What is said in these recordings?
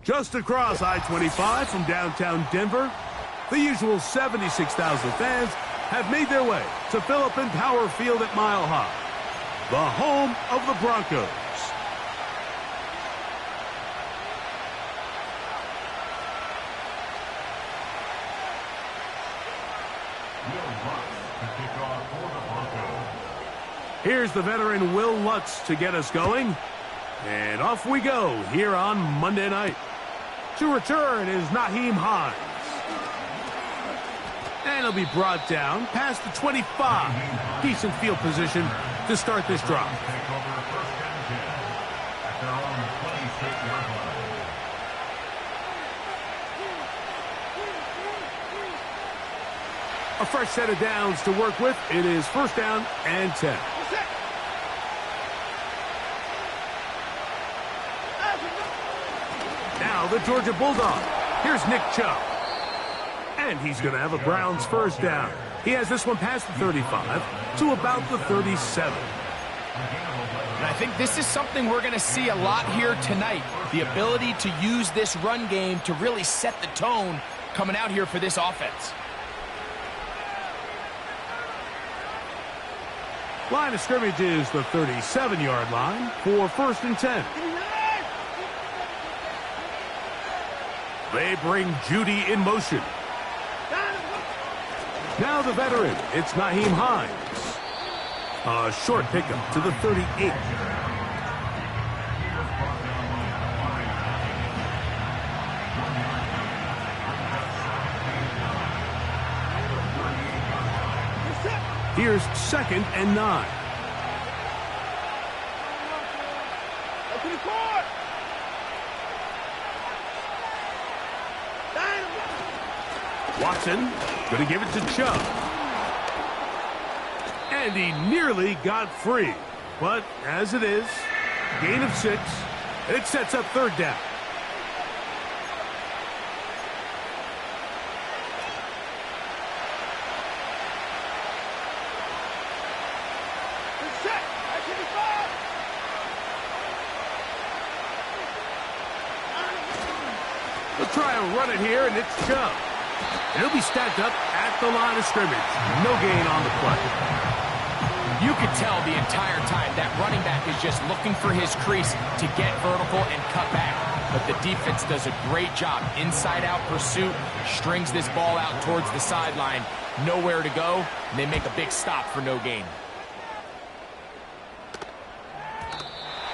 Just across I-25 from downtown Denver, the usual 76,000 fans have made their way to Phillips Power Field at Mile High, the home of the Broncos. Here's the veteran Will Lutz to get us going. And off we go here on Monday night. To return is Nyheim Hines. And he'll be brought down past the 25. Decent field position to start this drive. A fresh set of downs to work with. It is first down and 10. Now the Georgia Bulldog. Here's Nick Chubb. And he's going to have a Browns first down. He has this one past the 35 to about the 37. And I think this is something we're going to see a lot here tonight. The ability to use this run game to really set the tone coming out here for this offense. Line of scrimmage is the 37-yard line for first and 10. They bring Judy in motion. Now the veteran, it's Nyheim Hines. A short pickup to the 38. Here's second and 9. Watson going to give it to Chubb. And he nearly got free. But as it is, gain of 6. It sets up third down. They'll try and run it here, and it's Chubb. He'll be stacked up at the line of scrimmage. No gain on the play. You could tell the entire time that running back is just looking for his crease to get vertical and cut back. But the defense does a great job. Inside-out pursuit, strings this ball out towards the sideline. Nowhere to go, and they make a big stop for no gain.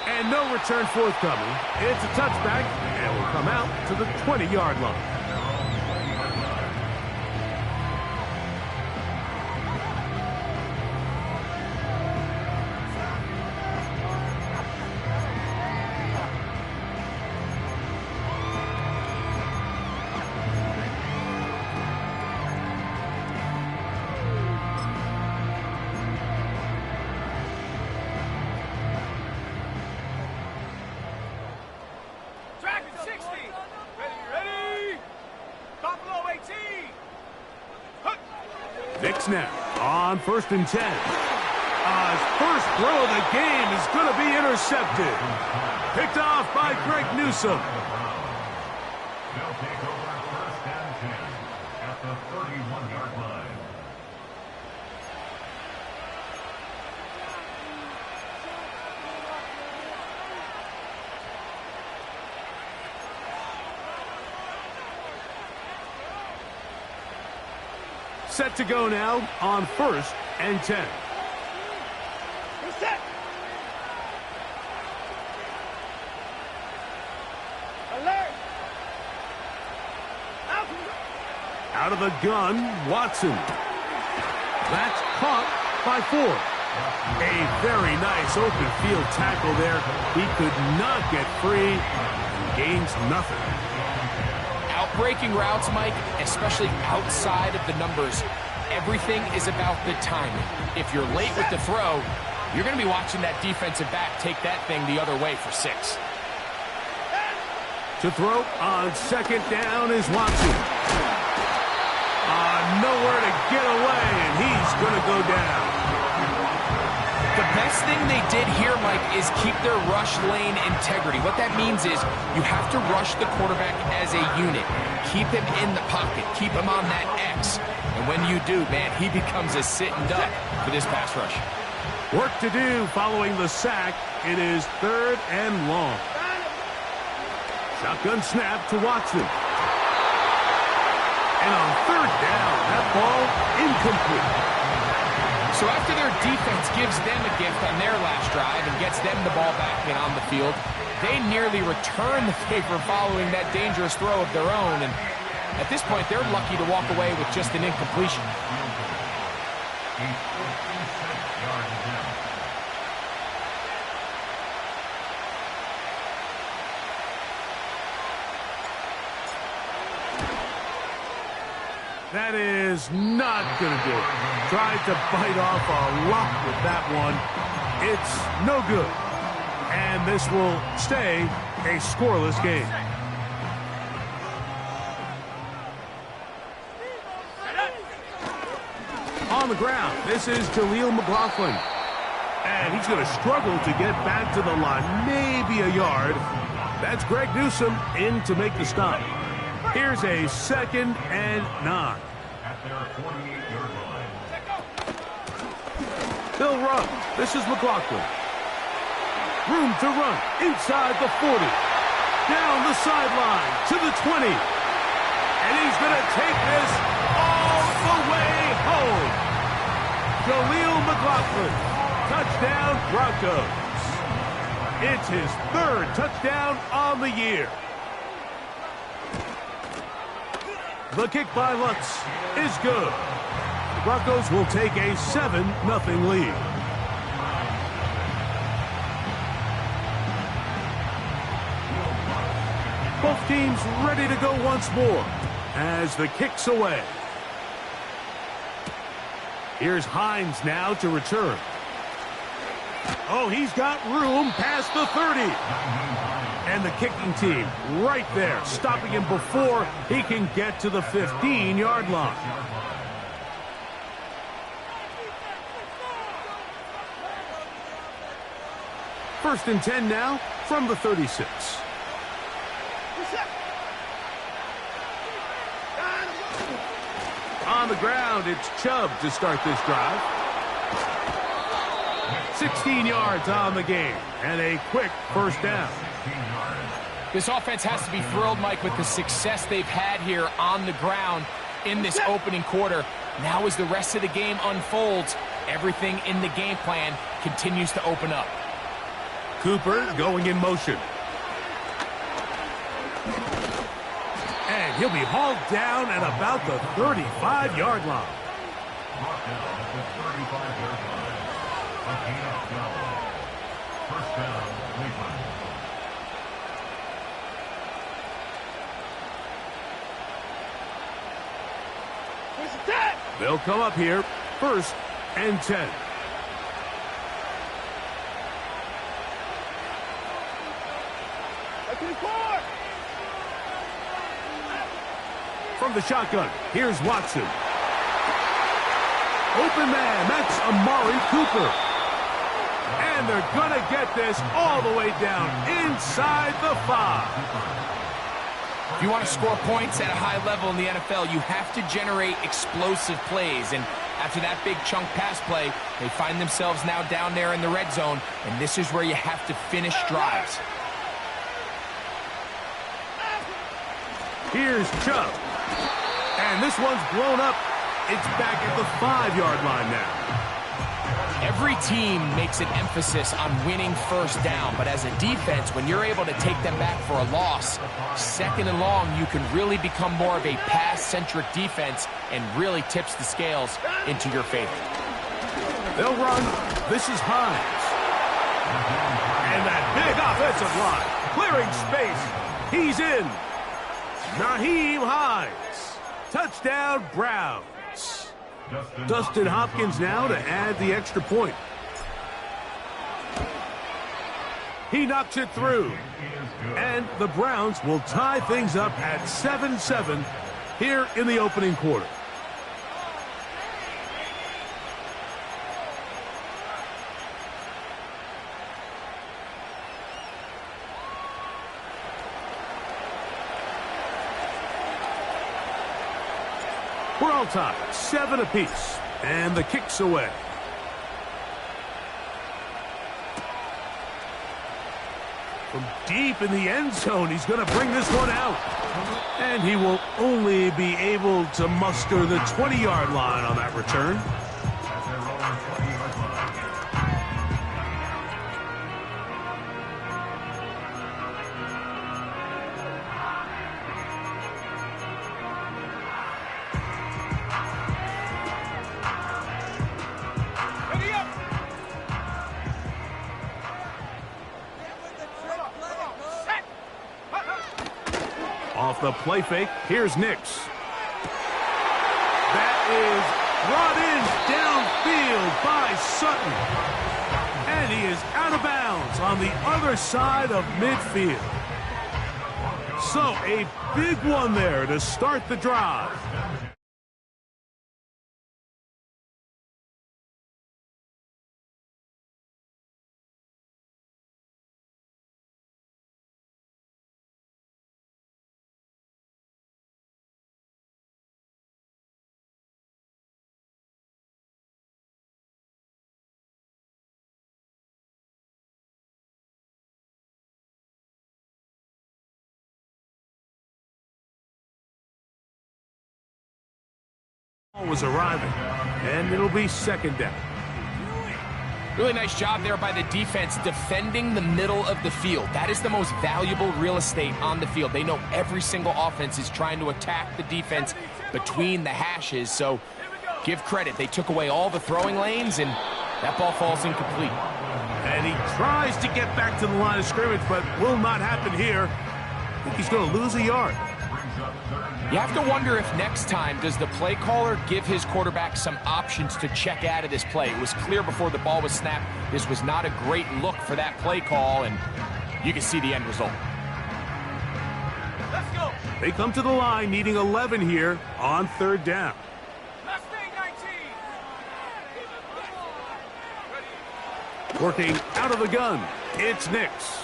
And no return forthcoming. It's a touchback, and will come out to the 20-yard line. Nick now on first and 10. His first throw of the game is going to be intercepted. Picked off by Greg Newsome. They'll take over first and 10 at the 31-yard line. Set to go now on first and 10. Set. Alert. Out of the gun, Watson. That's caught by 4. A very nice open field tackle there. He could not get free and gains nothing. Breaking routes, Mike, especially outside of the numbers, everything is about the timing. If you're late with the throw, you're going to be watching that defensive back take that thing the other way for 6. To throw on second down is Watson. Nowhere to get away, and he's going to go down. The best thing they did here, Mike, is keep their rush lane integrity. What that means is you have to rush the quarterback as a unit. Keep him in the pocket. Keep him on that X. And when you do, man, he becomes a sitting duck for this pass rush. Work to do following the sack. It is 3rd and long. Shotgun snap to Watson. And on 3rd down, that ball incomplete. So after their defense gives them a gift on their last drive and gets them the ball back and on the field, they nearly return the favor following that dangerous throw of their own. And at this point, they're lucky to walk away with just an incompletion. That is not going to do it. Tried to bite off a lot with that one. It's no good. And this will stay a scoreless game. On the ground, this is Jaleel McLaughlin. And he's going to struggle to get back to the line. Maybe a yard. That's Greg Newsome in to make the stop. Here's a 2nd and 9. At their 48-yard line. They'll run. This is McLaughlin. Room to run inside the 40. Down the sideline to the 20. And he's going to take this all the way home. Jaleel McLaughlin. Touchdown, Broncos. It's his 3rd touchdown on the year. The kick by Lutz is good. The Broncos will take a 7-0 lead. Both teams ready to go once more as the kick's away. Here's Hines now to return. Oh, he's got room past the 30. And the kicking team right there, stopping him before he can get to the 15-yard line. First and 10 now from the 36. On the ground, it's Chubb to start this drive. 16 yards on the game and a quick 1st down. This offense has to be thrilled, Mike, with the success they've had here on the ground in this opening quarter. Now as the rest of the game unfolds, everything in the game plan continues to open up. Cooper going in motion. And he'll be hauled down at about the 35-yard line. Brought down at the 35-yard line. A gain of 12. 1st down, Cleveland. They'll come up here, 1st and 10. From the shotgun, here's Watson. Open man, that's Amari Cooper. And they're going to get this all the way down inside the 5. If you want to score points at a high level in the NFL, you have to generate explosive plays. And after that big chunk pass play, they find themselves now down there in the red zone. And this is where you have to finish drives. Here's Chubb. And this one's blown up. It's back at the 5-yard line now. Every team makes an emphasis on winning 1st down, but as a defense, when you're able to take them back for a loss, 2nd and long, you can really become more of a pass-centric defense and really tips the scales into your favor. They'll run. This is Hines. And that big offensive line, clearing space. He's in. Naheem Hines. Touchdown, Browns. Dustin Hopkins now to add the extra point. He knocks it through. And the Browns will tie things up at 7-7 here in the opening quarter. We're all tied, 7 apiece, and the kick's away. From deep in the end zone, he's going to bring this one out. And he will only be able to muster the 20-yard line on that return. Off the play fake, here's Nix. That is brought in downfield by Sutton. And he is out of bounds on the other side of midfield. So a big one there to start the drive. Was arriving, and it'll be second down. Really nice job there by the defense defending the middle of the field. That is the most valuable real estate on the field. They know every single offense is trying to attack the defense between the hashes, so give credit. They took away all the throwing lanes, and that ball falls incomplete. And he tries to get back to the line of scrimmage, but will not happen here. I think he's going to lose a yard. You have to wonder if next time does the play caller give his quarterback some options to check out of this play. It was clear before the ball was snapped this was not a great look for that play call, and you can see the end result. Let's go. They come to the line needing 11 here on third down. Working out of the gun, it's Nix.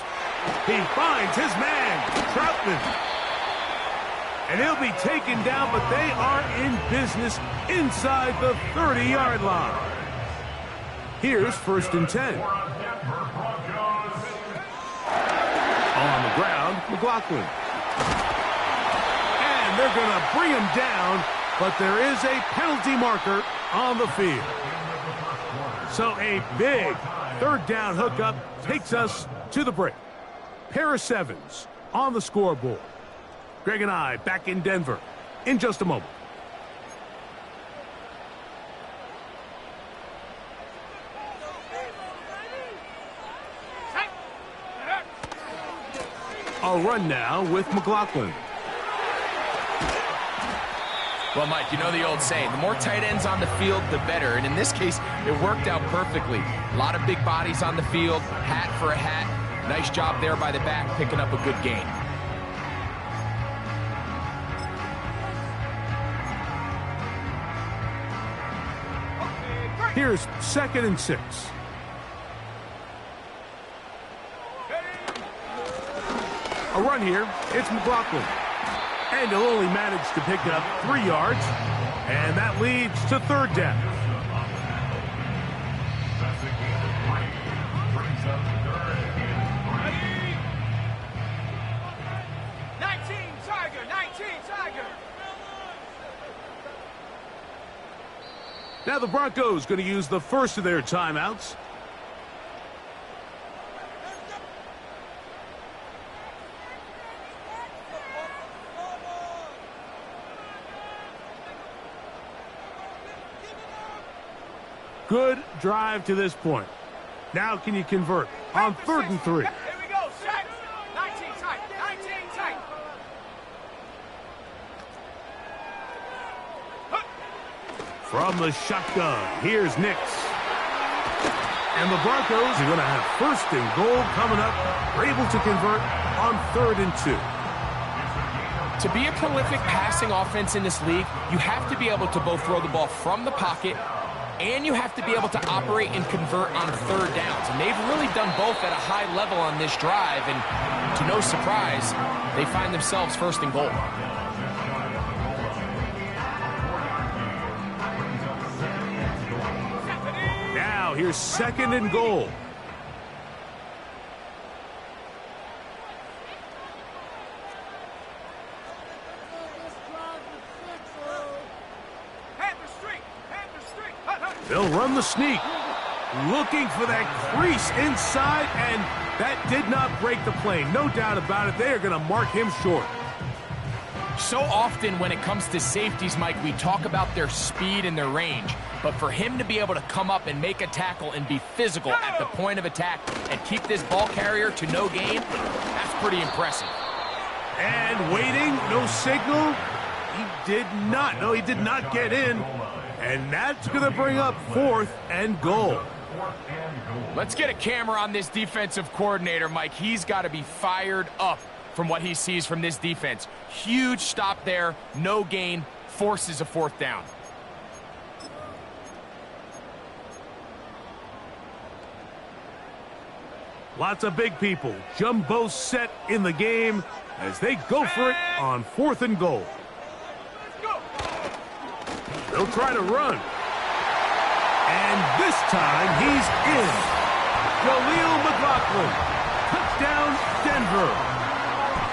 He finds his man, Troutman. And he'll be taken down, but they are in business inside the 30-yard line. Here's 1st and 10. On the ground, McLaughlin. And they're going to bring him down, but there is a penalty marker on the field. So a big third down hookup takes us to the break. Pair of 7s on the scoreboard. Greg and I back in Denver in just a moment. A run now with McLaughlin. Well, Mike, you know the old saying, the more tight ends on the field, the better. And in this case, it worked out perfectly. A lot of big bodies on the field, hat for a hat. Nice job there by the back, picking up a good gain. Here's 2nd and 6. A run here. It's McLaughlin. And he'll only manage to pick up 3 yards. And that leads to third down. Now the Broncos going to use the first of their timeouts. Good drive to this point. Now can you convert on 3rd and 3? Here we go, set. 19 tight, 19 tight. From the shotgun, here's Nix. And the Broncos are going to have 1st and goal coming up. They're able to convert on 3rd and 2. To be a prolific passing offense in this league, you have to be able to both throw the ball from the pocket and you have to be able to operate and convert on third downs. And they've really done both at a high level on this drive. And to no surprise, they find themselves 1st and goal. Now here's 2nd and goal. They'll run the sneak. Looking for that crease inside, and that did not break the play. No doubt about it. They are going to mark him short. So often when it comes to safeties, Mike, we talk about their speed and their range. But for him to be able to come up and make a tackle and be physical at the point of attack and keep this ball carrier to no gain, that's pretty impressive. And waiting, no signal. He did not. No, he did not get in. And that's going to bring up 4th and goal. Let's get a camera on this defensive coordinator, Mike. He's got to be fired up from what he sees from this defense. Huge stop there, no gain, forces a 4th down. Lots of big people. Jumbo set in the game as they go for it on 4th and goal. They'll try to run. And this time he's in. Jaleel McLaughlin. Touchdown, Denver.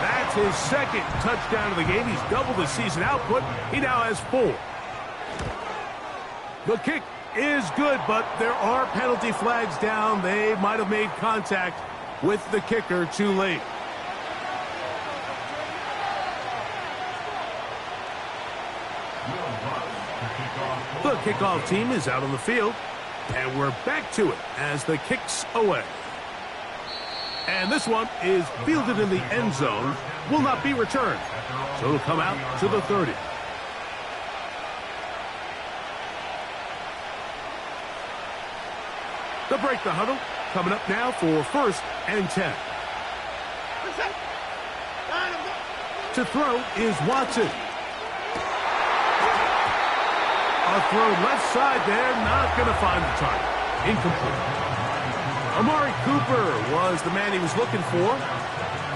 That's his 2nd touchdown of the game. He's doubled his season output. He now has 4. The kick is good, but there are penalty flags down. They might have made contact with the kicker too late. The kickoff team is out on the field, and we're back to it as the kick's away. And this one is fielded in the end zone, will not be returned. So it'll come out to the 30. They'll break the huddle, coming up now for 1st and 10. To throw is Watson. A throw left side there, not going to find the target. Incomplete. Amari Cooper was the man he was looking for,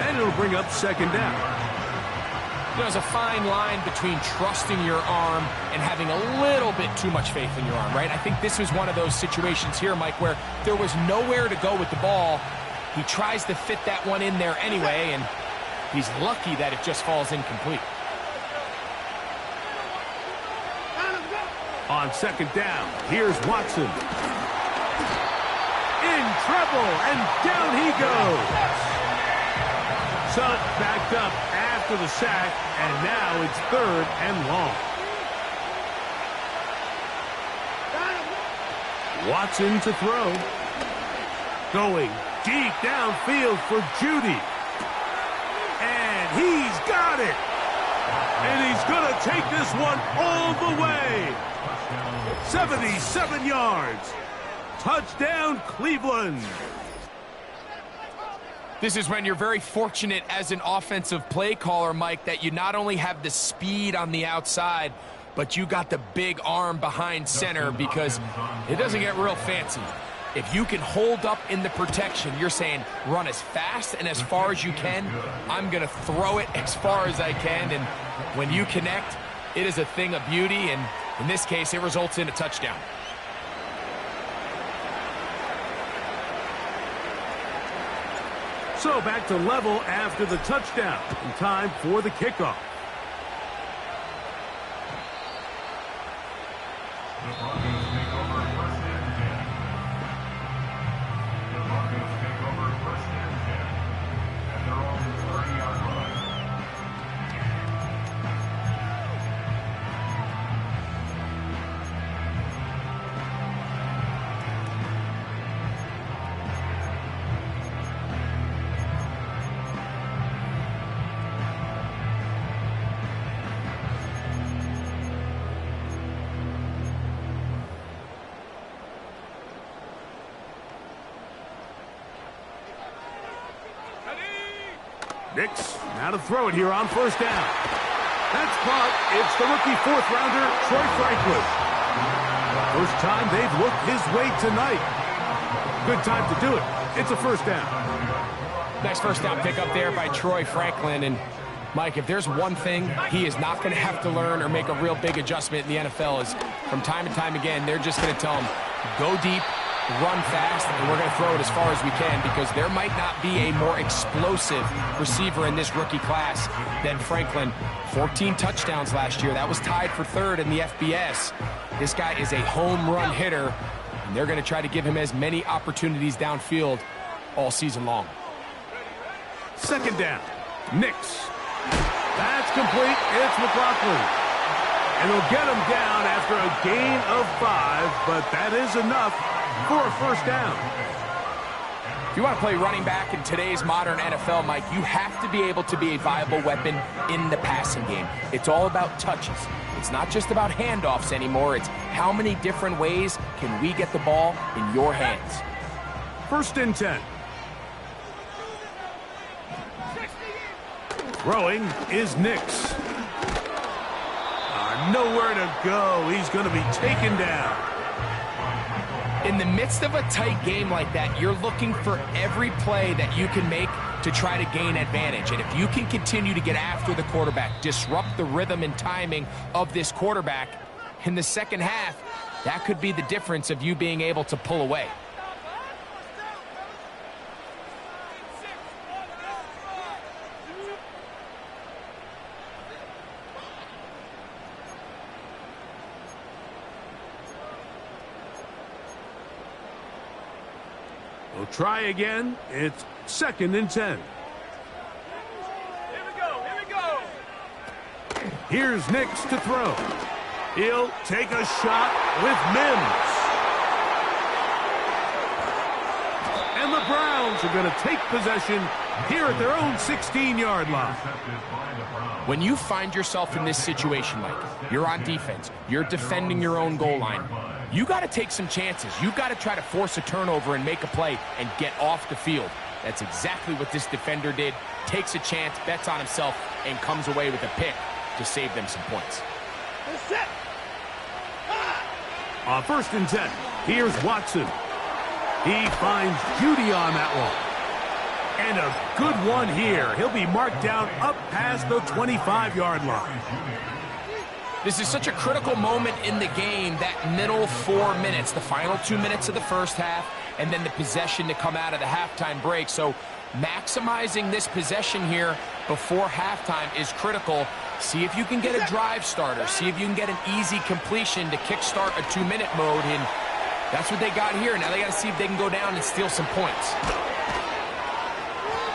and it'll bring up 2nd down. You know, there's a fine line between trusting your arm and having a little bit too much faith in your arm, right? I think this was one of those situations here, Mike, where there was nowhere to go with the ball. He tries to fit that one in there anyway, and he's lucky that it just falls incomplete. On 2nd down, here's Watson. In trouble, and down he goes. Suggs backed up after the sack, and now it's 3rd and long. Watson to throw. Going deep downfield for Judy. And he's got it. And he's going to take this one all the way. 77 yards. Touchdown, Cleveland. This is when you're very fortunate as an offensive play caller, Mike, that you not only have the speed on the outside, but you got the big arm behind center, because it doesn't get real fancy. If you can hold up in the protection, you're saying run as fast and as far as you can. I'm going to throw it as far as I can, and when you connect, it is a thing of beauty, and in this case, it results in a touchdown. So back to level after the touchdown. In time for the kickoff. The Broncos take over 1st and 10. The Broncos take over 1st and 10 at their own 30-yard line. Nix, now to throw it here on 1st down. That's caught. It's the rookie 4th rounder, Troy Franklin. First time they've looked his way tonight. Good time to do it. It's a 1st down. Nice 1st down pickup there by Troy Franklin. And Mike, if there's one thing he is not going to have to learn or make a real big adjustment in the NFL is from time and time again, they're just going to tell him, go deep, run fast, and we're going to throw it as far as we can because there might not be a more explosive receiver in this rookie class than Franklin. 14 touchdowns last year. That was tied for third in the FBS. This guy is a home run hitter, and they're going to try to give him as many opportunities downfield all season long. Second down. Nix. That's complete. It's McLaughlin. And they'll get him down after a gain of 5, but that is enough for a first down. If you want to play running back in today's modern NFL, Mike, you have to be able to be a viable weapon in the passing game. It's all about touches. It's not just about handoffs anymore. It's how many different ways can we get the ball in your hands. First and 10. Throwing is Nix. Nowhere to go. He's going to be taken down. In the midst of a tight game like that, you're looking for every play that you can make to try to gain advantage. And if you can continue to get after the quarterback, disrupt the rhythm and timing of this quarterback in the second half, that could be the difference of you being able to pull away. We'll try again. It's second and 10. Here we go. Here we go. Here's Nix to throw. He'll take a shot with Mims. And the Browns are going to take possession here at their own 16-yard line. When you find yourself in this situation, Mike, you're on defense, you're defending your own goal line, you got to take some chances. You got to try to force a turnover and make a play and get off the field. That's exactly what this defender did. Takes a chance, bets on himself, and comes away with a pick to save them some points. On first and 10, here's Watson. He finds Judy on that one. And a good one here. He'll be marked down up past the 25-yard line. This is such a critical moment in the game, that middle 4 minutes, the final 2 minutes of the first half, and then the possession to come out of the halftime break. So maximizing this possession here before halftime is critical. See if you can get a drive starter. See if you can get an easy completion to kickstart a 2-minute mode, and that's what they got here. Now they got to see if they can go down and steal some points.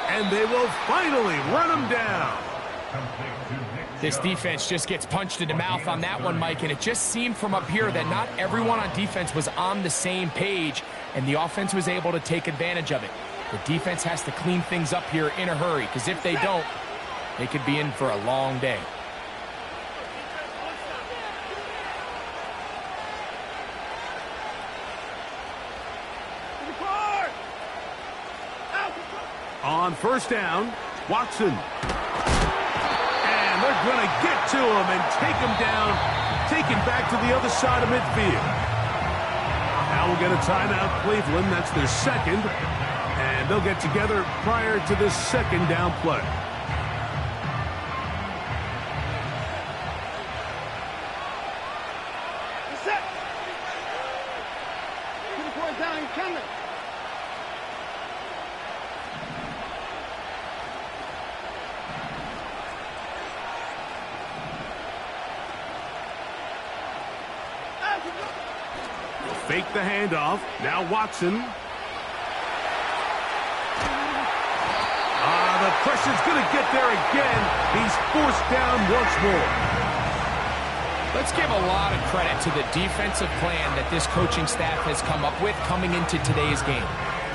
And they will finally run him down. This defense just gets punched in the mouth on that one, Mike, and it just seemed from up here that not everyone on defense was on the same page, and the offense was able to take advantage of it. The defense has to clean things up here in a hurry, because if they don't, they could be in for a long day. On first down, Watson. And they're going to get to him and take him down, take him back to the other side of midfield. Now we'll get a timeout, Cleveland. That's their second. And they'll get together prior to this second down play. Set. Keep the point down, coming. Fake the handoff. Now Watson. The pressure's going to get there again. He's forced down once more. Let's give a lot of credit to the defensive plan that this coaching staff has come up with coming into today's game.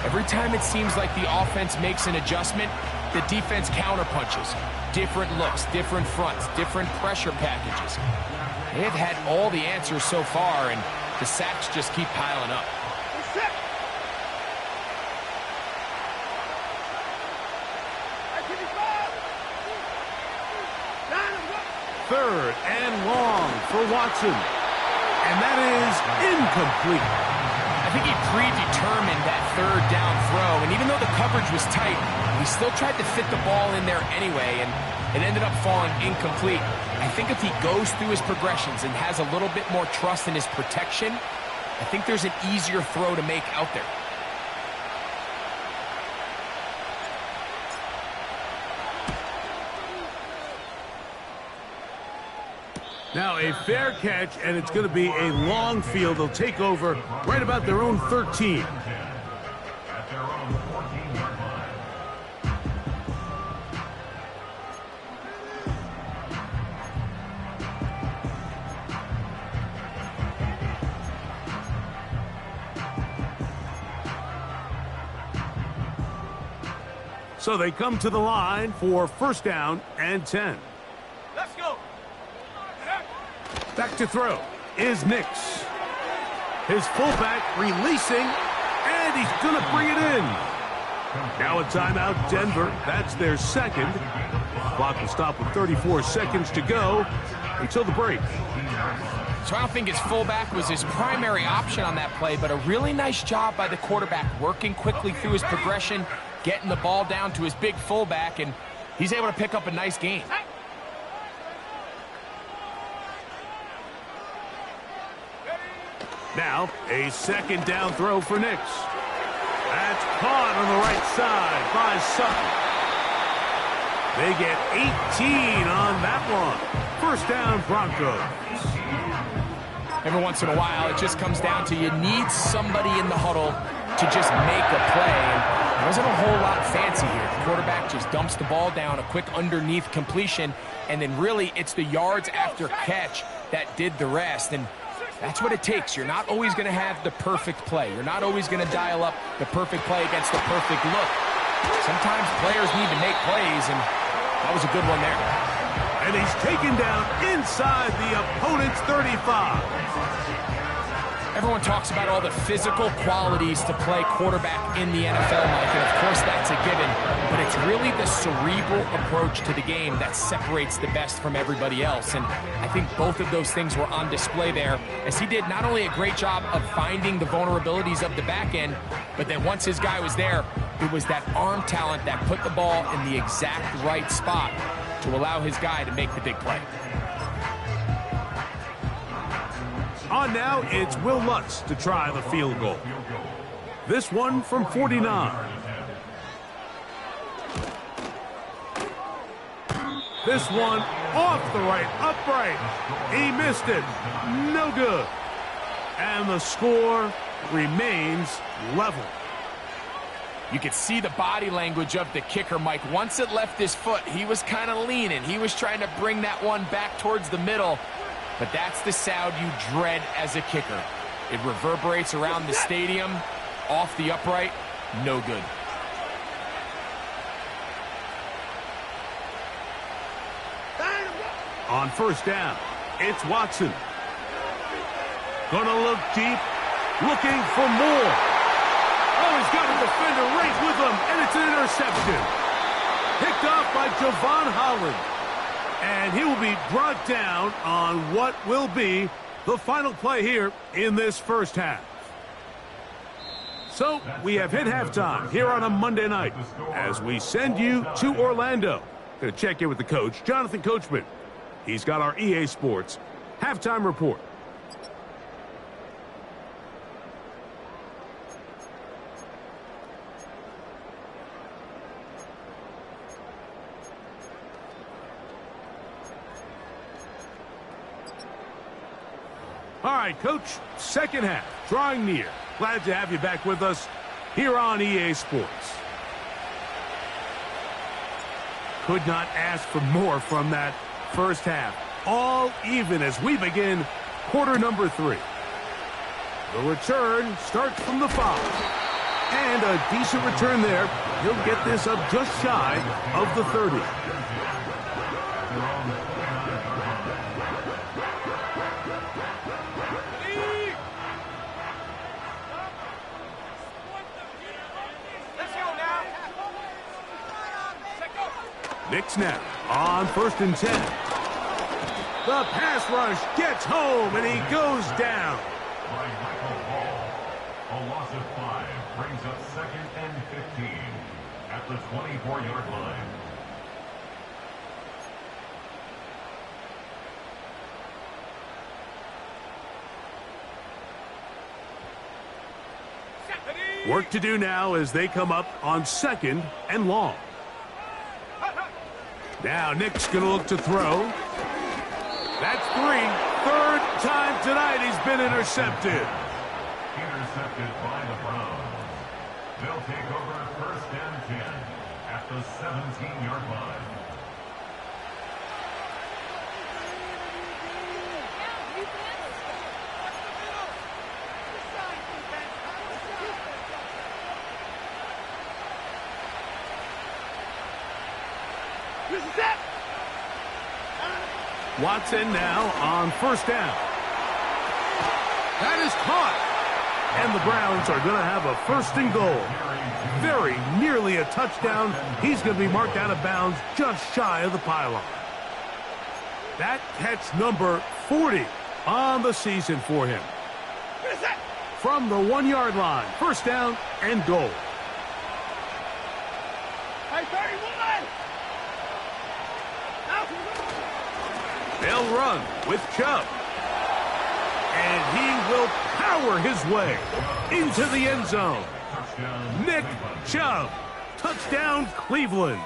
Every time it seems like the offense makes an adjustment, the defense counterpunches. Different looks, different fronts, different pressure packages. They have had all the answers so far, and the sacks just keep piling up. Third and long for Watson. And that is incomplete. I think he predetermined that third down throw, and even though the coverage was tight, he still tried to fit the ball in there anyway, and it ended up falling incomplete. I think if he goes through his progressions and has a little bit more trust in his protection, I think there's an easier throw to make out there. Now a fair catch, and it's going to be a long field. They'll take over right about their own 13. At their own 14-yard line. So they come to the line for first down and 10. Let's go. Back to throw is Nix. His fullback releasing, and he's going to bring it in. Now a timeout, Denver. That's their second. Clock will stop with 34 seconds to go until the break. So I don't think his fullback was his primary option on that play, but a really nice job by the quarterback working quickly through his progression, getting the ball down to his big fullback, and he's able to pick up a nice gain. Now, a second down throw for Nix. That's caught on the right side by Sutton. They get 18 on that one. First down, Broncos. Every once in a while, it just comes down to you need somebody in the huddle to just make a play. And there wasn't a whole lot fancy here. The quarterback just dumps the ball down, a quick underneath completion, and then really it's the yards after catch that did the rest. And that's what it takes. You're not always going to have the perfect play. You're not always going to dial up the perfect play against the perfect look. Sometimes players need to make plays, and that was a good one there. And he's taken down inside the opponent's 35. Everyone talks about all the physical qualities to play quarterback in the NFL, Mike, and of course that's a given, but it's really the cerebral approach to the game that separates the best from everybody else, and I think both of those things were on display there, as he did not only a great job of finding the vulnerabilities of the back end, but then once his guy was there, it was that arm talent that put the ball in the exact right spot to allow his guy to make the big play. On now, it's Will Lutz to try the field goal. This one from 49. This one off the right, upright. He missed it. No good. And the score remains level. You could see the body language of the kicker, Mike. Once it left his foot, he was kind of leaning. He was trying to bring that one back towards the middle. But that's the sound you dread as a kicker. It reverberates around the stadium, off the upright, no good. On first down, it's Watson. Gonna look deep, looking for more. Oh, he's got a defender right with him, and it's an interception. Picked off by Javon Holland. And he will be brought down on what will be the final play here in this first half. So we have hit halftime here on a Monday night as we send you to Orlando. Going to check in with the coach, Jonathan Coachman. He's got our EA Sports halftime report. All right, Coach, second half, drawing near. Glad to have you back with us here on EA Sports. Could not ask for more from that first half. All even as we begin quarter number 3. The return starts from the 5. And a decent return there. He'll get this up just shy of the 30. Nix now on first and 10. The pass rush gets home, and he goes down. By Michael Hall. A loss of 5 brings up second and 15 at the 24-yard line. Work to do now as they come up on 2nd and long. Now Nick's going to look to throw. That's 3. 3rd time tonight he's been intercepted. Intercepted by the Browns. They'll take over 1st and 10 at the 17-yard line. Watson now on 1st down. That is caught. And the Browns are going to have a 1st and goal. Very nearly a touchdown. He's going to be marked out of bounds just shy of the pylon. That catch number 40 on the season for him. From the 1-yard line, 1st down and goal. They'll run with Chubb. And he will power his way into the end zone. Nick Chubb. Touchdown, Cleveland.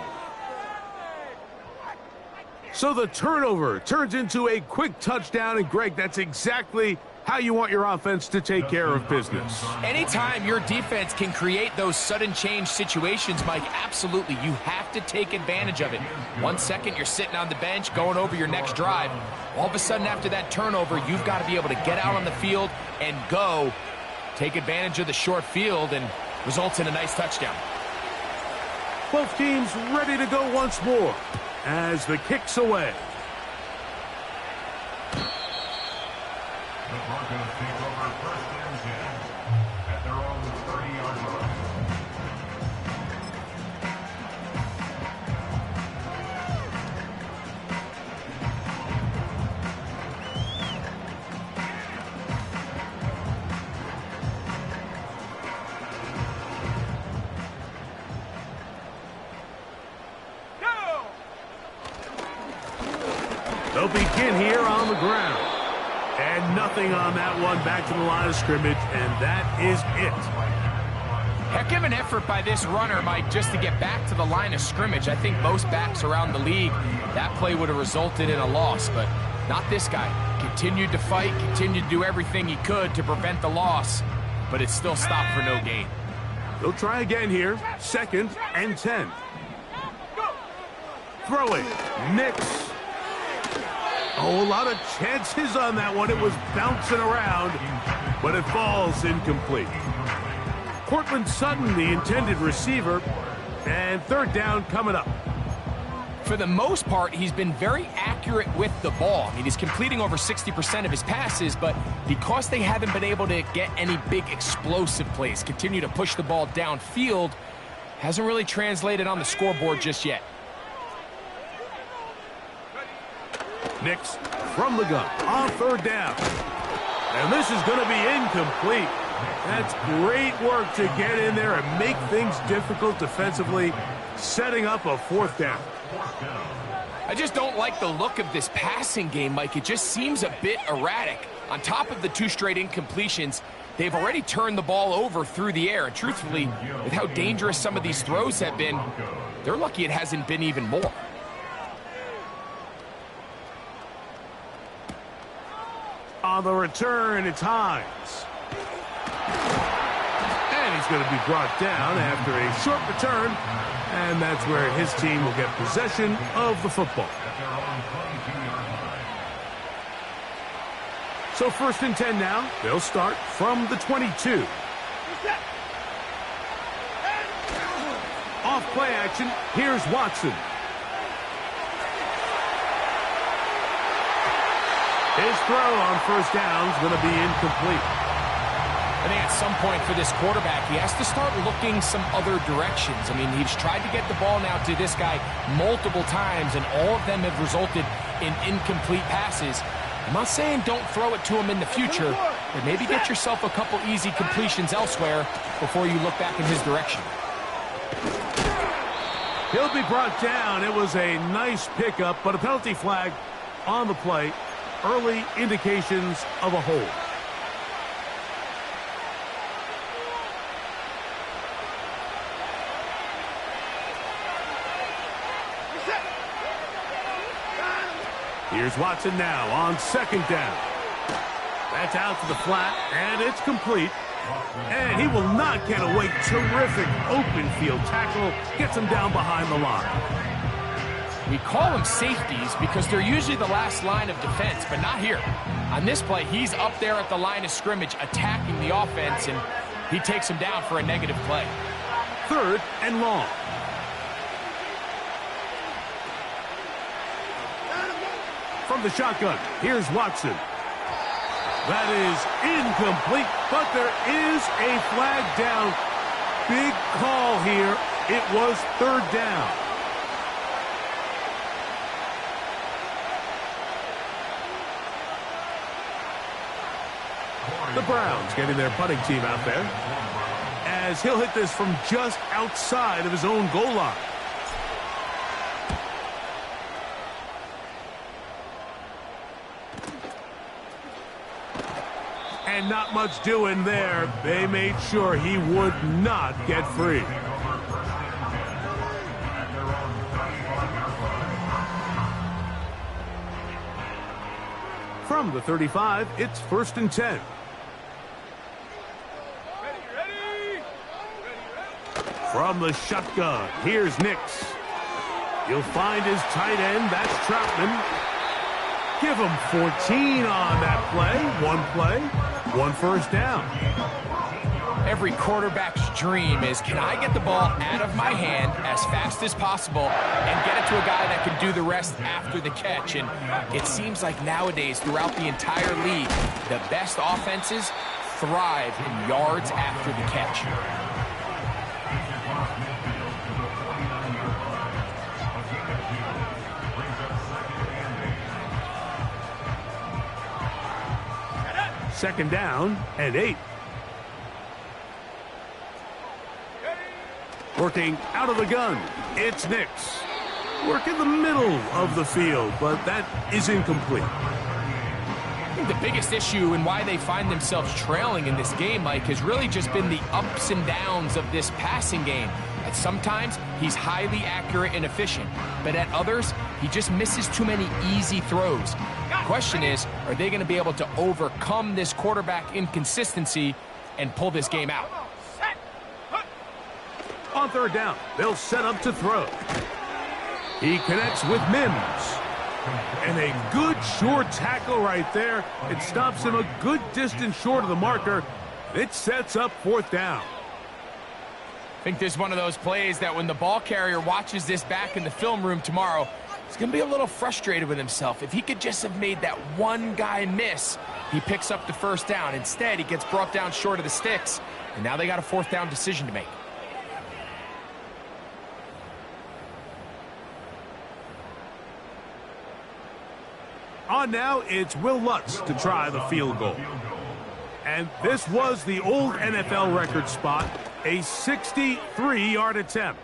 So the turnover turns into a quick touchdown. And, Greg, that's exactly how you want your offense to take care of business. Anytime your defense can create those sudden change situations, Mike, absolutely, you have to take advantage of it. 1 second, you're sitting on the bench, going over your next drive. All of a sudden, after that turnover, you've got to be able to get out on the field and go. Take advantage of the short field, and results in a nice touchdown. Both teams ready to go once more as the kick's away. The Broncos take over 1st and 10 at their own 30-yard line. They'll begin here on the ground. And nothing on that one, back to the line of scrimmage, and that is it. Heck of an effort by this runner, Mike, just to get back to the line of scrimmage. I think most backs around the league, that play would have resulted in a loss, but not this guy. Continued to fight, continued to do everything he could to prevent the loss, but it still stopped for no gain. They'll try again here, 2nd and 10. Throwing, Nix. Oh, a lot of chances on that one. It was bouncing around, but it falls incomplete. Cortland Sutton, the intended receiver, and 3rd down coming up. For the most part, he's been very accurate with the ball. I mean, he's completing over 60% of his passes, but because they haven't been able to get any big explosive plays, continue to push the ball downfield, hasn't really translated on the scoreboard just yet. Nix from the gun on 3rd down. And this is going to be incomplete. That's great work to get in there and make things difficult defensively, setting up a 4th down. I just don't like the look of this passing game, Mike. It just seems a bit erratic. On top of the 2 straight incompletions, they've already turned the ball over through the air. And truthfully, with how dangerous some of these throws have been, they're lucky it hasn't been even more. On the return, it's Hines. And he's going to be brought down after a short return. And that's where his team will get possession of the football. So 1st and 10 now. They'll start from the 22. Off play action. Here's Watson. His throw on 1st down is going to be incomplete. I think at some point for this quarterback, he has to start looking some other directions. I mean, he's tried to get the ball now to this guy multiple times, and all of them have resulted in incomplete passes. I'm not saying don't throw it to him in the future, but maybe get yourself a couple easy completions elsewhere before you look back in his direction. He'll be brought down. It was a nice pickup, but a penalty flag on the play. Early indications of a hold. Here's Watson now on second down. That's out to the flat, and it's complete. And he will not get away. Terrific open field tackle. Gets him down behind the line. We call them safeties because they're usually the last line of defense, but not here. On this play, he's up there at the line of scrimmage attacking the offense, and he takes him down for a negative play. 3rd and long. From the shotgun, here's Watson. That is incomplete, but there is a flag down. Big call here. It was 3rd down. The Browns getting their punting team out there, as he'll hit this from just outside of his own goal line. And not much doing there. They made sure he would not get free. From the 35, it's 1st and 10. From the shotgun, here's Nix. He'll find his tight end. That's Troutman. Give him 14 on that play, 1 first down. Every quarterback's dream is, can I get the ball out of my hand as fast as possible and get it to a guy that can do the rest after the catch? And it seems like nowadays, throughout the entire league, the best offenses thrive in yards after the catch. Second down and 8. Working out of the gun, it's Nix. Work in the middle of the field, but that is incomplete. I think the biggest issue and why they find themselves trailing in this game, Mike, has really just been the ups and downs of this passing game. At sometimes, he's highly accurate and efficient, but at others, he just misses too many easy throws. The question is, are they going to be able to overcome this quarterback inconsistency and pull this game out? On 3rd down, they'll set up to throw. He connects with Mims. And a good short tackle right there. It stops him a good distance short of the marker. It sets up 4th down. I think this is one of those plays that when the ball carrier watches this back in the film room tomorrow, he's going to be a little frustrated with himself. If he could just have made that one guy miss, he picks up the 1st down. Instead, he gets brought down short of the sticks, and now they got a 4th down decision to make. On now, it's Will Lutz to try the field goal. And this was the old NFL record spot, a 63-yard attempt.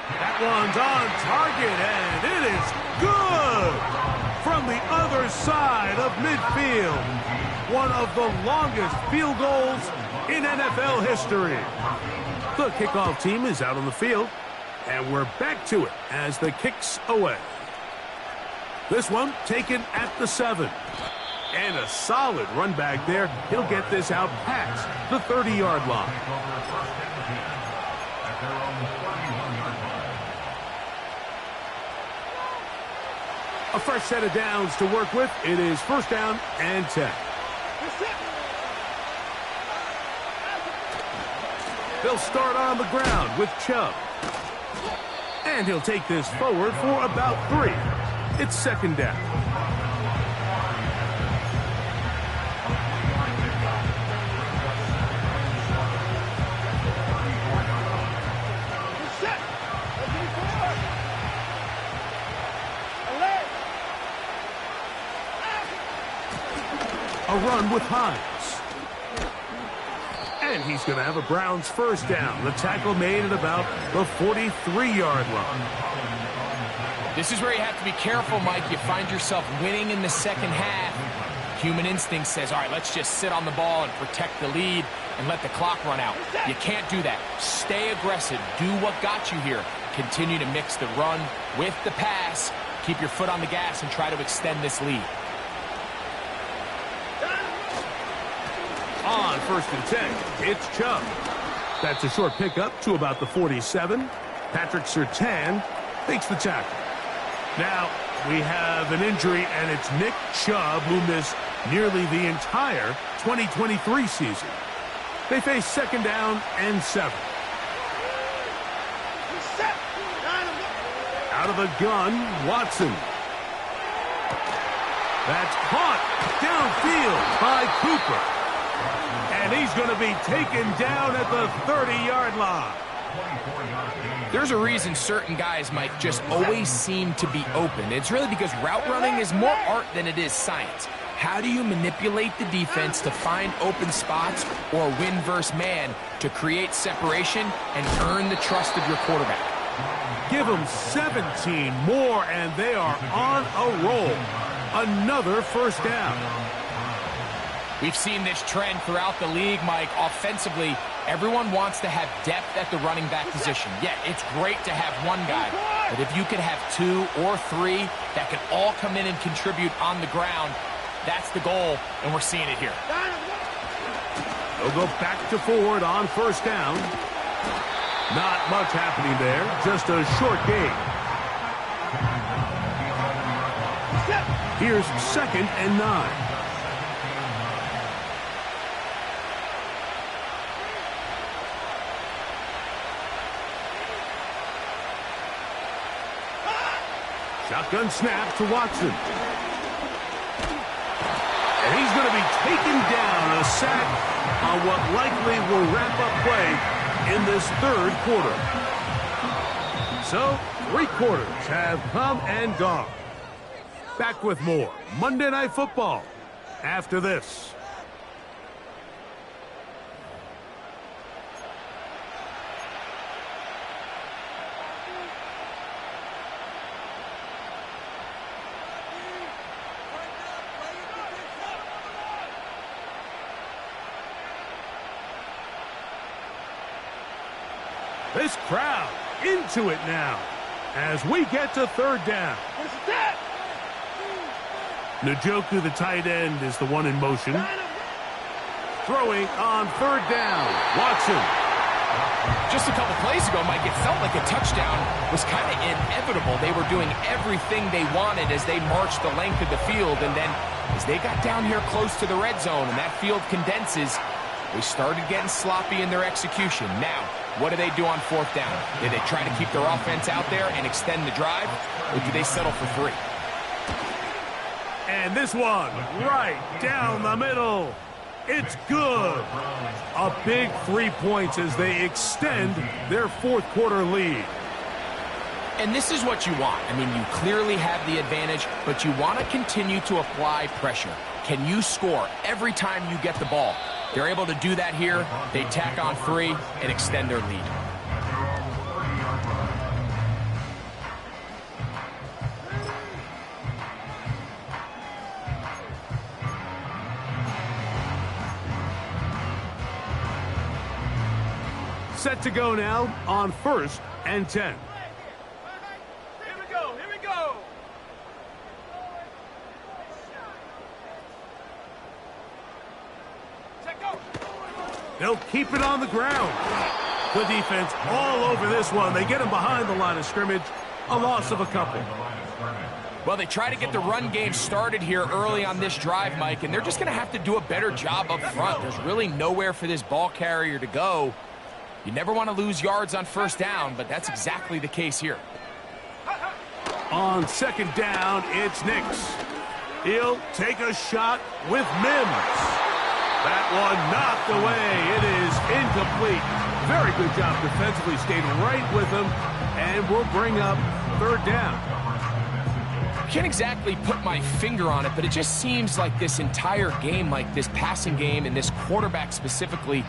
That one's on target, and it is good from the other side of midfield. One of the longest field goals in NFL history. The kickoff team is out on the field, and we're back to it as the kick's away. This one taken at the 7. And a solid run back there. He'll get this out past the 30-yard line. A fresh set of downs to work with. It is 1st down and 10. They'll start on the ground with Chubb. And he'll take this forward for about 3. It's 2nd down. A run with Hines. And he's going to have a Browns 1st down. The tackle made at about the 43-yard line. This is where you have to be careful, Mike. You find yourself winning in the second half. Human instinct says, all right, let's just sit on the ball and protect the lead and let the clock run out. You can't do that. Stay aggressive. Do what got you here. Continue to mix the run with the pass Keep your foot on the gas and try to extend this lead. On 1st and 10, it's Chubb. That's a short pickup to about the 47. Patrick Surtain takes the tackle. Now, we have an injury, and it's Nick Chubb, who missed nearly the entire 2023 season. They face 2nd down and 7. Out of the gun, Watson. That's caught downfield by Cooper. And he's going to be taken down at the 30-yard line. There's a reason certain guys, Mike, just always seem to be open. It's really because route running is more art than it is science. How do you manipulate the defense to find open spots or win versus man to create separation and earn the trust of your quarterback? Give them 17 more, and they are on a roll. Another 1st down. We've seen this trend throughout the league, Mike. Offensively, everyone wants to have depth at the running back position. Yeah, it's great to have one guy, but if you could have 2 or 3 that can all come in and contribute on the ground, that's the goal, and we're seeing it here. They'll go back to Ford on 1st down. Not much happening there, just a short gain. Here's 2nd and 9. Shotgun snap to Watson. And he's going to be taken down, a sack on what likely will wrap up play in this 3rd quarter. So, 3 quarters have come and gone. Back with more Monday Night Football after this. This crowd into it now as we get to 3rd down. Njoku, the tight end, is the one in motion. Throwing on 3rd down. Watson. Just a couple plays ago, Mike, it felt like a touchdown was kind of inevitable. They were doing everything they wanted as they marched the length of the field, and then as they got down here close to the red zone and that field condenses, they started getting sloppy in their execution. Now, what do they do on 4th down? Do they try to keep their offense out there and extend the drive, or do they settle for 3? And this one right down the middle. It's good. A big 3 points as they extend their 4th quarter lead. And this is what you want. I mean, you clearly have the advantage, but you want to continue to apply pressure. Can you score every time you get the ball? They're able to do that here. They tack on 3 and extend their lead. Set to go now on 1st and 10. Here we go, here we go. They'll keep it on the ground. The defense all over this one. They get him behind the line of scrimmage. A loss of a couple. Well, they try to get the run game started here early on this drive, Mike, and they're just going to have to do a better job up front. There's really nowhere for this ball carrier to go. You never want to lose yards on 1st down, but that's exactly the case here. On 2nd down, it's Nix. He'll take a shot with Mims. That one knocked away. It is incomplete. Very good job defensively. Stayed right with him, and we'll bring up 3rd down. Can't exactly put my finger on it, but it just seems like this entire game, like this passing game and this quarterback specifically,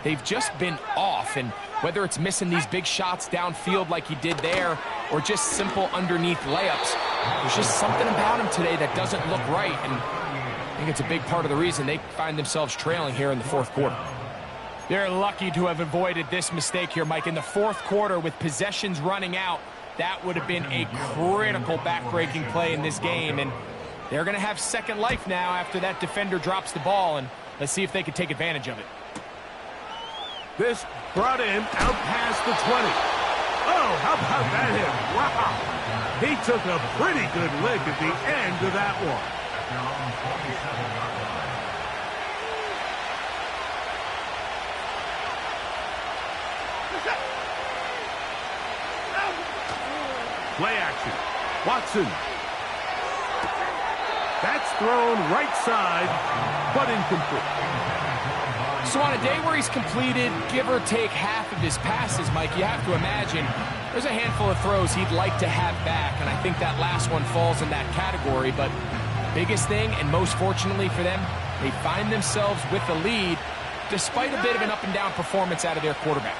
they've just been off. And whether it's missing these big shots downfield like he did there or just simple underneath layups, there's just something about him today that doesn't look right. And I think it's a big part of the reason they find themselves trailing here in the 4th quarter. They're lucky to have avoided this mistake here, Mike. In the 4th quarter with possessions running out, That would have been a critical back-breaking play in this game, and they're going to have second life now after that defender drops the ball, and let's see if they can take advantage of it. This brought in out past the 20. Oh, how about that hit? Wow. He took a pretty good lick at the end of that one. Play action. Watson. That's thrown right side, but incomplete. So on a day where he's completed, give or take half of his passes, Mike, you have to imagine there's a handful of throws he'd like to have back, and I think that last one falls in that category. But biggest thing, and most fortunately for them, they find themselves with the lead despite a bit of an up-and-down performance out of their quarterback.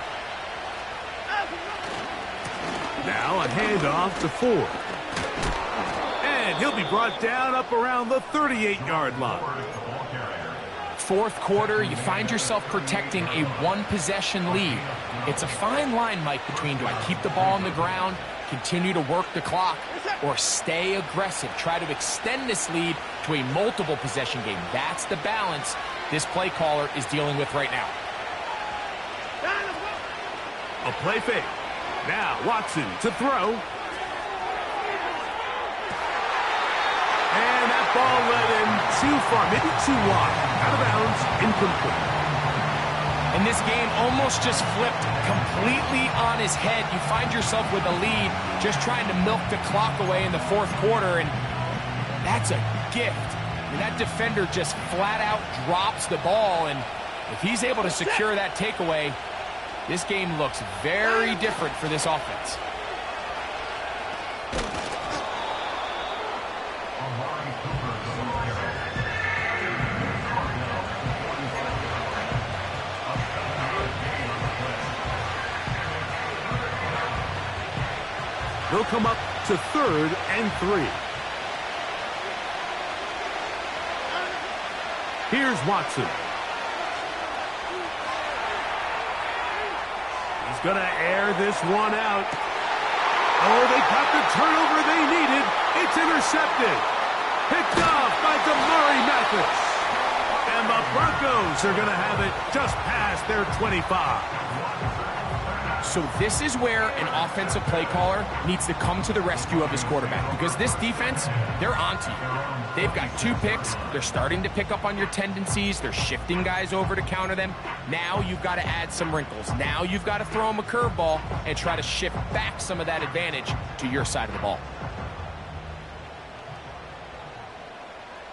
Now a handoff to Ford. And he'll be brought down up around the 38-yard line. Fourth quarter, you find yourself protecting a one-possession lead. It's a fine line, Mike, between do I keep the ball on the ground, continue to work the clock, or stay aggressive, try to extend this lead to a multiple-possession game. That's the balance this play caller is dealing with right now. A play fake. Now Watson to throw. And that ball led him too far, maybe too wide. Out of bounds, incomplete. And this game almost just flipped completely on his head. You find yourself with a lead, just trying to milk the clock away in the fourth quarter, and that's a gift. And that defender just flat out drops the ball, and if he's able to secure that takeaway, this game looks very different for this offense. They'll come up to 3rd and 3. Here's Watson. He's going to air this one out. Oh, they got the turnover they needed. It's intercepted. Picked off by Damari Mathis. And the Broncos are going to have it just past their 25. So this is where an offensive play caller needs to come to the rescue of his quarterback, because this defense, they're onto you. They've got 2 picks. They're starting to pick up on your tendencies. They're shifting guys over to counter them. Now you've got to add some wrinkles. Now you've got to throw them a curveball and try to shift back some of that advantage to your side of the ball.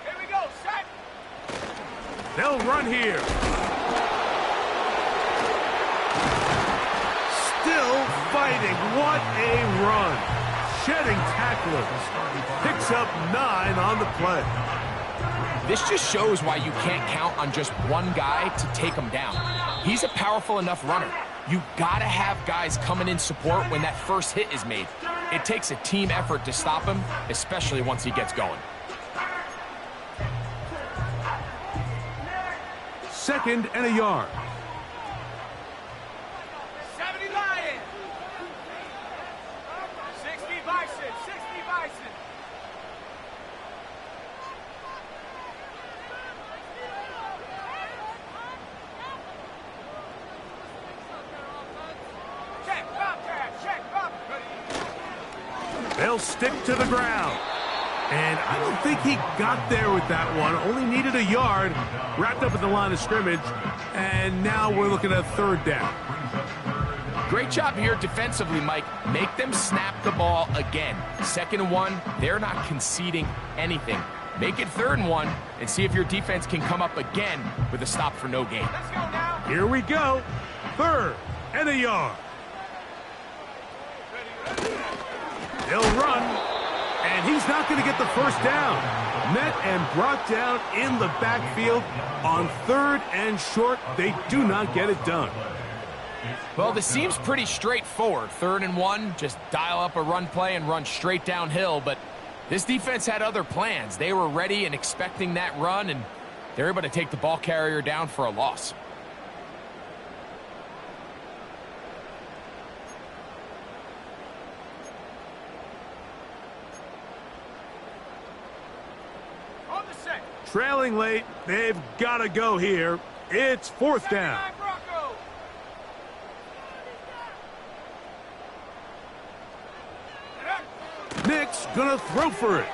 Here we go, set. They'll run here. Still fighting. What a run. Shedding tacklers. Picks up 9 on the play. This just shows why you can't count on just one guy to take him down. He's a powerful enough runner. You gotta have guys coming in support when that first hit is made. It takes a team effort to stop him, especially once he gets going. 2nd and a yard. 70 Lions. 60 Bison. 60 Bison. Check, Bobcat. Check, Bobcat. They'll stick to the ground. And I don't think he got there with that one. Only needed a yard. Wrapped up at the line of scrimmage. And now we're looking at 3rd down. Great job here defensively, Mike. Make them snap the ball again. 2nd and 1, they're not conceding anything. Make it 3rd and 1 and see if your defense can come up again with a stop for no gain. Let's go now. Here we go. 3rd and a yard. They'll run. And he's not going to get the first down. Met and brought down in the backfield on 3rd and short. They do not get it done. Well, this seems pretty straightforward. 3rd and 1, just dial up a run play and run straight downhill. But this defense had other plans. They were ready and expecting that run, and they're able to take the ball carrier down for a loss. Trailing late, they've got to go here. It's fourth down. Broncos. Nick's gonna throw for it.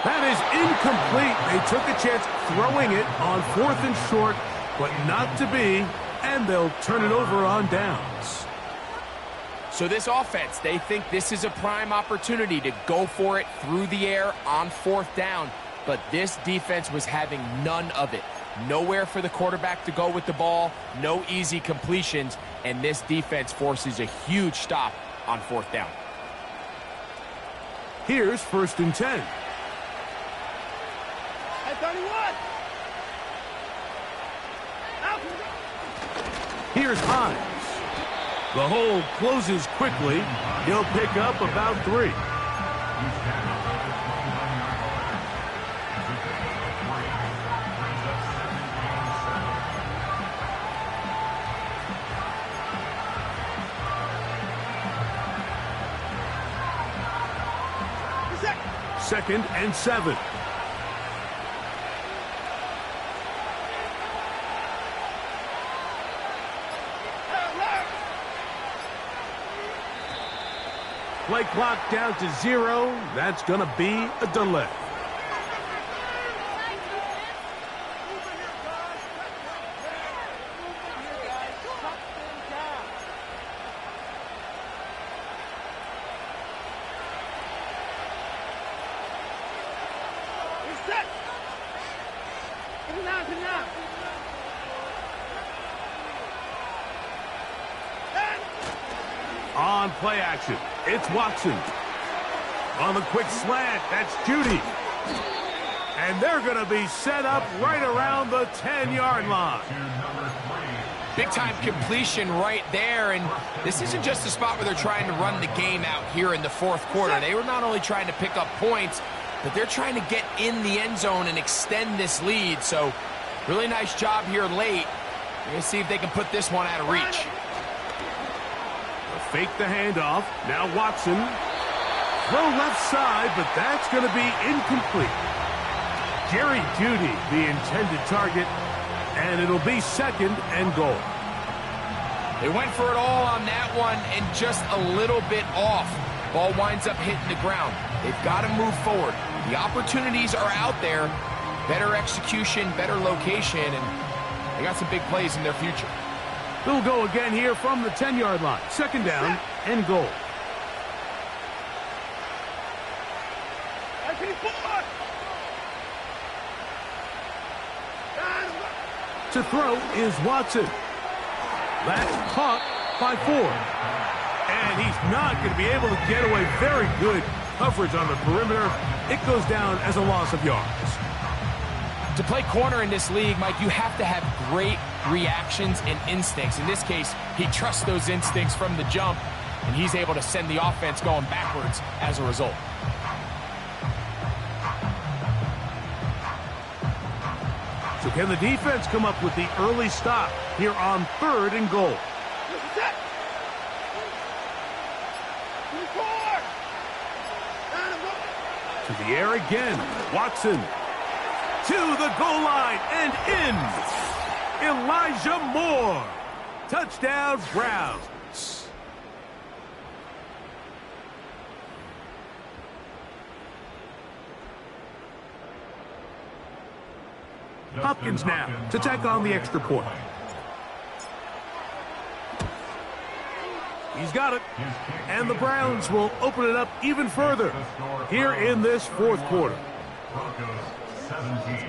That is incomplete. They took a chance throwing it on 4th and short, but not to be, and they'll turn it over on downs. So this offense, they think this is a prime opportunity to go for it through the air on 4th down, but this defense was having none of it. Nowhere for the quarterback to go with the ball, no easy completions, and this defense forces a huge stop on 4th down. Here's 1st and 10. At 31. Here's Hines. The hole closes quickly. He'll pick up about 3. Second and 7. Play clock down to 0. That's going to be a delay. On play action, it's Watson. On the quick slant, that's Judy. And they're going to be set up right around the 10-yard line. Big-time completion right there, and this isn't just a spot where they're trying to run the game out here in the 4th quarter. They were not only trying to pick up points, but they're trying to get in the end zone and extend this lead. So really nice job here late. We're going to see if they can put this one out of reach. Fake the handoff. Now Watson. Throw left side, but that's going to be incomplete. Jerry Jeudy, the intended target, and it'll be 2nd and goal. They went for it all on that one and just a little bit off. Ball winds up hitting the ground. They've got to move forward. The opportunities are out there. Better execution, better location, and they got some big plays in their future. They'll go again here from the 10-yard line. 2nd down and goal. To throw is Watson. That's caught by 4. And he's not going to be able to get away. Very good coverage on the perimeter. It goes down as a loss of yards. To play corner in this league, Mike, you have to have great reactions and instincts. In this case, he trusts those instincts from the jump, and he's able to send the offense going backwards as a result. So can the defense come up with the early stop here on 3rd and goal? To the air again. Watson. To the goal line and in. Elijah Moore. Touchdown, Browns. Hopkins now to take on the extra point. He's got it. And the Browns will open it up even further here in this 4th quarter. Broncos 17.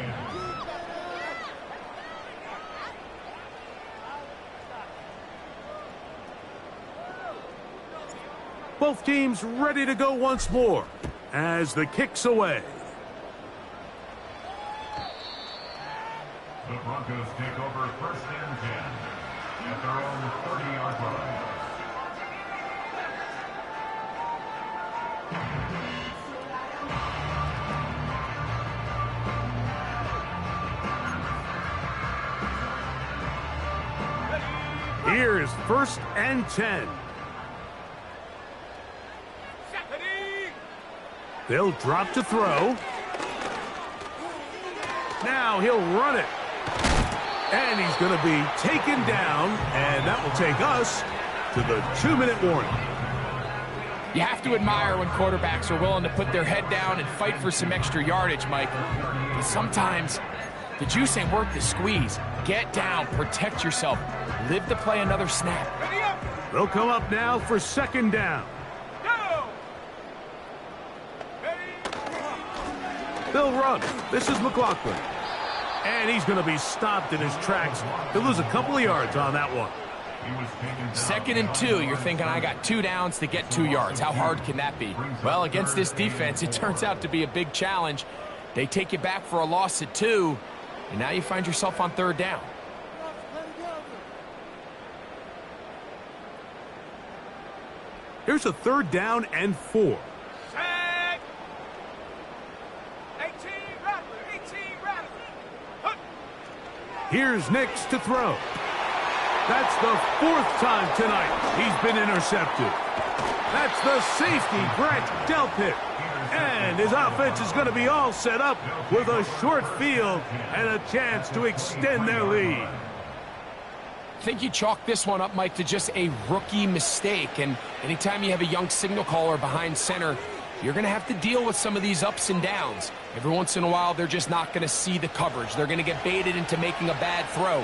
Both teams ready to go once more as the kick's away. The Broncos take over 1st and 10 at their own 30-yard line. Here's 1st and 10. They'll drop to throw. Now he'll run it. And he's going to be taken down, and that will take us to the 2-minute warning. You have to admire when quarterbacks are willing to put their head down and fight for some extra yardage, Mike. But sometimes the juice ain't worth the squeeze. Get down, protect yourself, live to play another snap. They'll come up now for 2nd down. They'll run. This is McLaughlin. And he's going to be stopped in his tracks. He'll lose a couple of yards on that one. 2nd and 2, you're thinking I got 2 downs to get 2 yards. How hard can that be? Well, against this defense, it turns out to be a big challenge. They take you back for a loss at 2, and now you find yourself on 3rd down. Here's a 3rd down and 4. Set. 18 Rattler, 18 Rattler. Here's Nix to throw. That's the 4th time tonight he's been intercepted. That's the safety, Brett Delpit. And his offense is going to be all set up with a short field and a chance to extend their lead. I think you chalk this one up, Mike, to just a rookie mistake. And anytime you have a young signal caller behind center, you're going to have to deal with some of these ups and downs. Every once in a while, they're just not going to see the coverage. They're going to get baited into making a bad throw.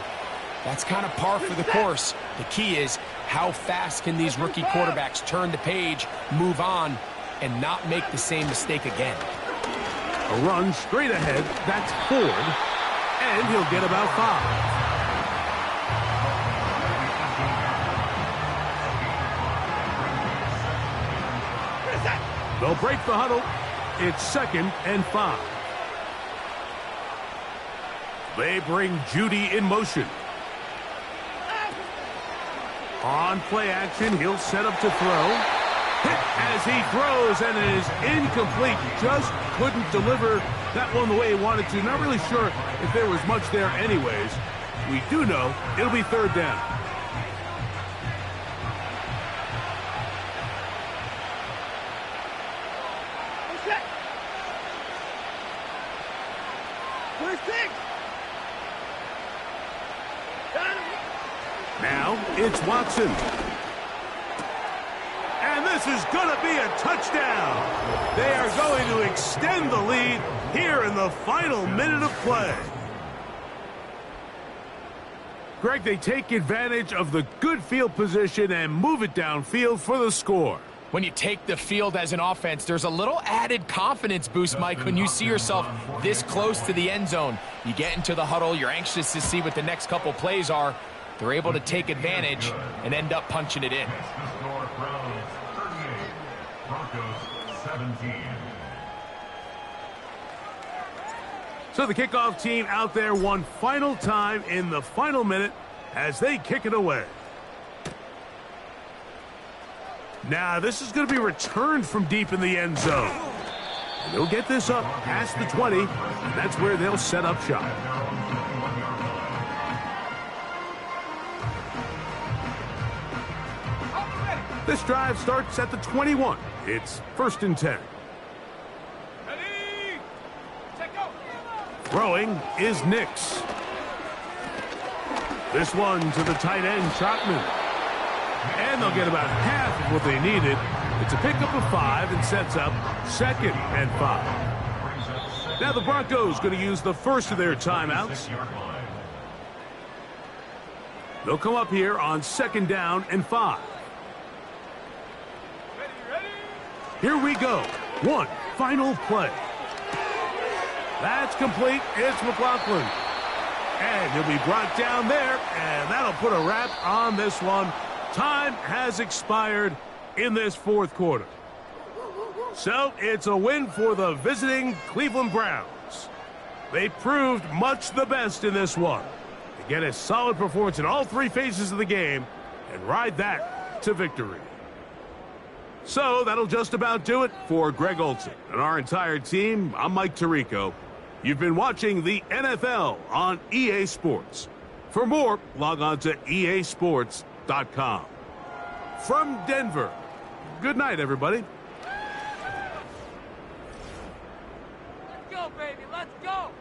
That's kind of par for the course. The key is how fast can these rookie quarterbacks turn the page, move on, and not make the same mistake again. A run straight ahead. That's Ford. And he'll get about 5. They'll break the huddle. It's 2nd and 5. They bring Judy in motion. On play action, he'll set up to throw. Hit as he throws, and it is incomplete. Just couldn't deliver that one the way he wanted to. Not really sure if there was much there anyways. We do know it'll be 3rd down. Now it's Watson. And this is going to be a touchdown. They are going to extend the lead here in the final minute of play. Greg, they take advantage of the good field position and move it downfield for the score. When you take the field as an offense, there's a little added confidence boost, Mike, when you see yourself this close to the end zone. You get into the huddle, you're anxious to see what the next couple plays are. They're able to take advantage and end up punching it in. So the kickoff team out there one final time in the final minute as they kick it away. Now this is going to be returned from deep in the end zone. And they'll get this up past the 20, and that's where they'll set up shop. This drive starts at the 21. It's 1st and 10. Ready? Take go. Throwing is Nix. This one to the tight end, Trotman. And they'll get about half of what they needed. It's a pickup of 5 and sets up 2nd and 5. Now the Broncos going to use the first of their timeouts. They'll come up here on 2nd down and 5. Here we go. One final play. That's complete. It's McLaughlin. And he'll be brought down there, and that'll put a wrap on this one. Time has expired in this 4th quarter. So it's a win for the visiting Cleveland Browns. They proved much the best in this one. They get a solid performance in all 3 phases of the game and ride that to victory. So that'll just about do it for Greg Olson and our entire team. I'm Mike Tirico. You've been watching the NFL on EA Sports. For more, log on to easports.com. From Denver, good night, everybody. Let's go, baby. Let's go.